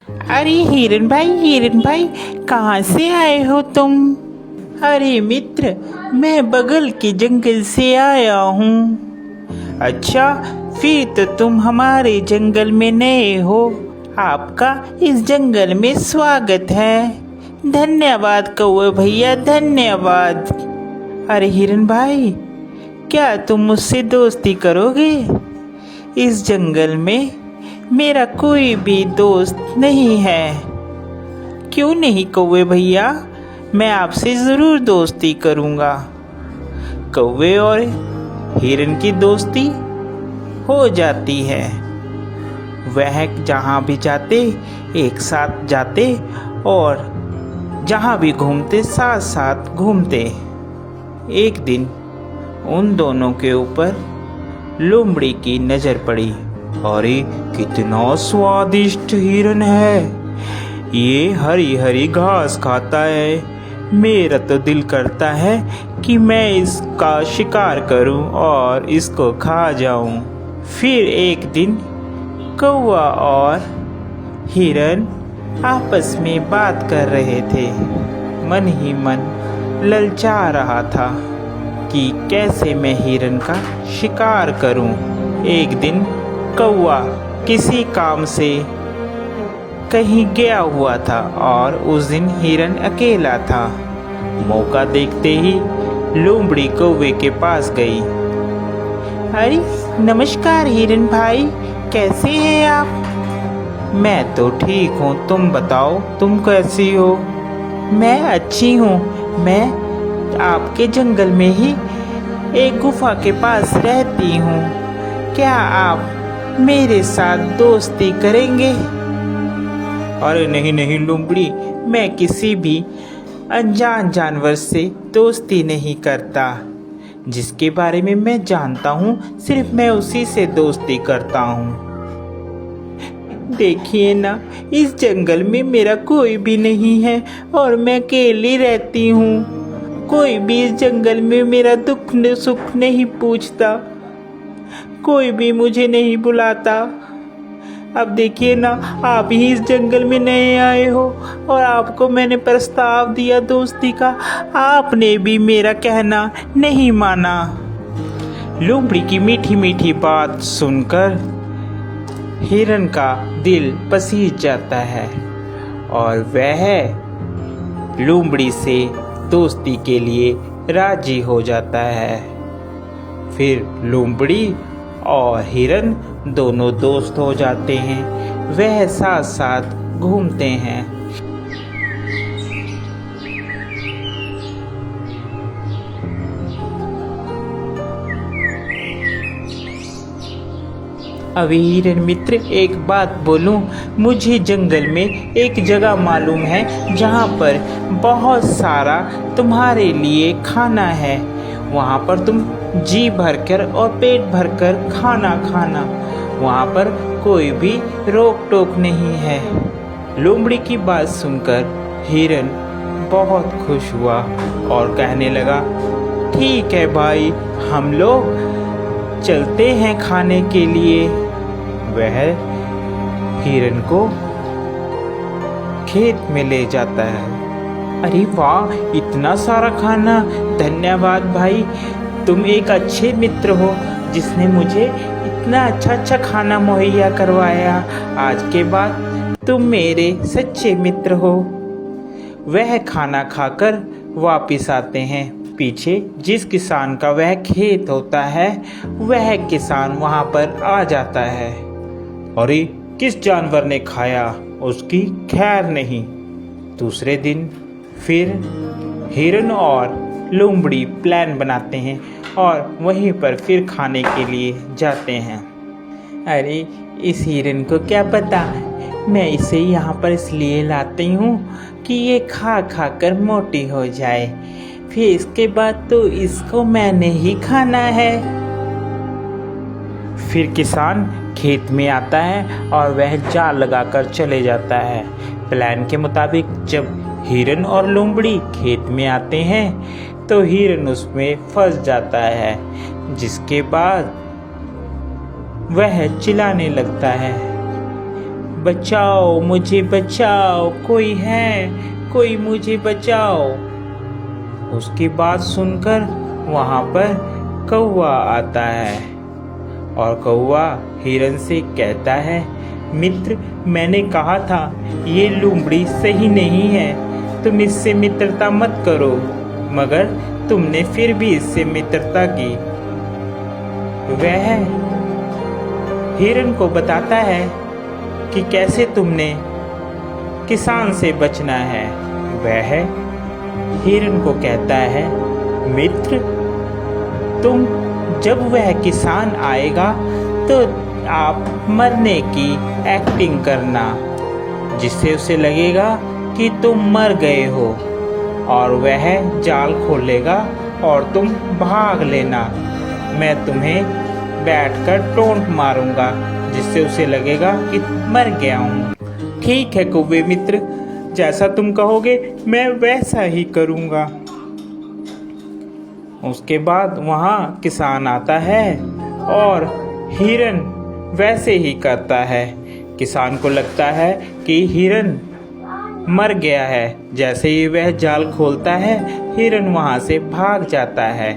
अरे हिरन भाई, कहाँ से आए हो तुम? अरे मित्र, मैं बगल के जंगल से आया हूँ। अच्छा, फिर तो तुम हमारे जंगल में नए हो। आपका इस जंगल में स्वागत है। धन्यवाद कौवे भैया, धन्यवाद। अरे हिरन भाई, क्या तुम मुझसे दोस्ती करोगे? इस जंगल में मेरा कोई भी दोस्त नहीं है। क्यों नहीं कौवे भैया, मैं आपसे ज़रूर दोस्ती करूँगा। कौवे और हिरन की दोस्ती हो जाती है। वह जहाँ भी जाते एक साथ जाते और जहाँ भी घूमते साथ साथ घूमते। एक दिन उन दोनों के ऊपर लोमड़ी की नज़र पड़ी। अरे कितना स्वादिष्ट हिरन है, ये हरी हरी घास खाता है। मेरा तो दिल करता है कि मैं इसका शिकार करूं और इसको खा जाऊं। फिर एक दिन कौवा और हिरन आपस में बात कर रहे थे। मन ही मन ललचा रहा था कि कैसे मैं हिरन का शिकार करूं। एक दिन कौवा किसी काम से कहीं गया हुआ था और उस दिन हिरन अकेला था। मौका देखते ही लोमड़ी कौवे के पास गई। अरे नमस्कार हिरन भाई, कैसे हैं आप? मैं तो ठीक हूँ, तुम बताओ तुम कैसी हो? मैं अच्छी हूँ। मैं आपके जंगल में ही एक गुफा के पास रहती हूँ। क्या आप मेरे साथ दोस्ती करेंगे? अरे नहीं नहीं लोमड़ी, मैं किसी भी अनजान जानवर से दोस्ती नहीं करता। जिसके बारे में मैं जानता हूँ सिर्फ मैं उसी से दोस्ती करता हूँ। देखिए ना, इस जंगल में मेरा कोई भी नहीं है और मैं अकेली रहती हूँ। कोई भी इस जंगल में मेरा दुख सुख नहीं पूछता, कोई भी मुझे नहीं बुलाता। अब देखिए ना, आप ही इस जंगल में नए आए हो और आपको मैंने प्रस्ताव दिया दोस्ती का, आपने भी मेरा कहना नहीं माना। लोमड़ी की मीठी मीठी बात सुनकर हिरन का दिल पसीज जाता है और वह लोमड़ी से दोस्ती के लिए राजी हो जाता है। फिर लोमड़ी और हिरन दोनों दोस्त हो जाते हैं। वह साथ साथ घूमते हैं। अभी हिरन मित्र, एक बात बोलूं, मुझे जंगल में एक जगह मालूम है जहाँ पर बहुत सारा तुम्हारे लिए खाना है। वहाँ पर तुम जी भरकर और पेट भरकर खाना खाना। वहाँ पर कोई भी रोक टोक नहीं है। लोमड़ी की बात सुनकर हिरन बहुत खुश हुआ और कहने लगा, ठीक है भाई, हम लोग चलते हैं खाने के लिए। वह हिरन को खेत में ले जाता है। अरे वाह, इतना सारा खाना! धन्यवाद भाई, तुम एक अच्छे मित्र हो जिसने मुझे इतना अच्छा खाना मुहैया करवाया। आज के बाद तुम मेरे सच्चे मित्र हो। वह खाना खाकर वापिस आते हैं। पीछे जिस किसान का वह खेत होता है, वह किसान वहाँ पर आ जाता है। अरे किस जानवर ने खाया, उसकी खैर नहीं। दूसरे दिन फिर हिरन और लोमड़ी प्लान बनाते हैं और वहीं पर फिर खाने के लिए जाते हैं। अरे इस हिरन को क्या पता, मैं इसे यहाँ पर इसलिए लाती हूँ कि ये खा खा कर मोटी हो जाए, फिर इसके बाद तो इसको मैंने ही खाना है। फिर किसान खेत में आता है और वह जाल लगाकर चले जाता है। प्लान के मुताबिक जब हिरन और लोमड़ी खेत में आते हैं तो हिरन उसमें फंस जाता है, जिसके बाद वह चिल्लाने लगता है, बचाओ, मुझे बचाओ, कोई है, कोई मुझे बचाओ। उसकी बात सुनकर वहाँ पर कौवा आता है और कौवा हिरन से कहता है, मित्र, मैंने कहा था ये लोमड़ी सही नहीं है, तुम इससे मित्रता मत करो, मगर तुमने फिर भी इससे मित्रता की। वह हिरन को बताता है कि कैसे तुमने किसान से बचना है। वह हिरन को कहता है, मित्र, तुम जब वह किसान आएगा तो आप मरने की एक्टिंग करना, जिससे उसे लगेगा कि तुम मर गए हो, और वह जाल खोलेगा और तुम भाग लेना। मैं तुम्हें बैठकर टोंट मारूंगा, जिससे उसे लगेगा कि मर गया हूँ। ठीक है कौवे मित्र, जैसा तुम कहोगे मैं वैसा ही करूँगा। उसके बाद वहाँ किसान आता है और हिरन वैसे ही करता है। किसान को लगता है कि हिरन मर गया है। जैसे ही वह जाल खोलता है, हिरन वहाँ से भाग जाता है।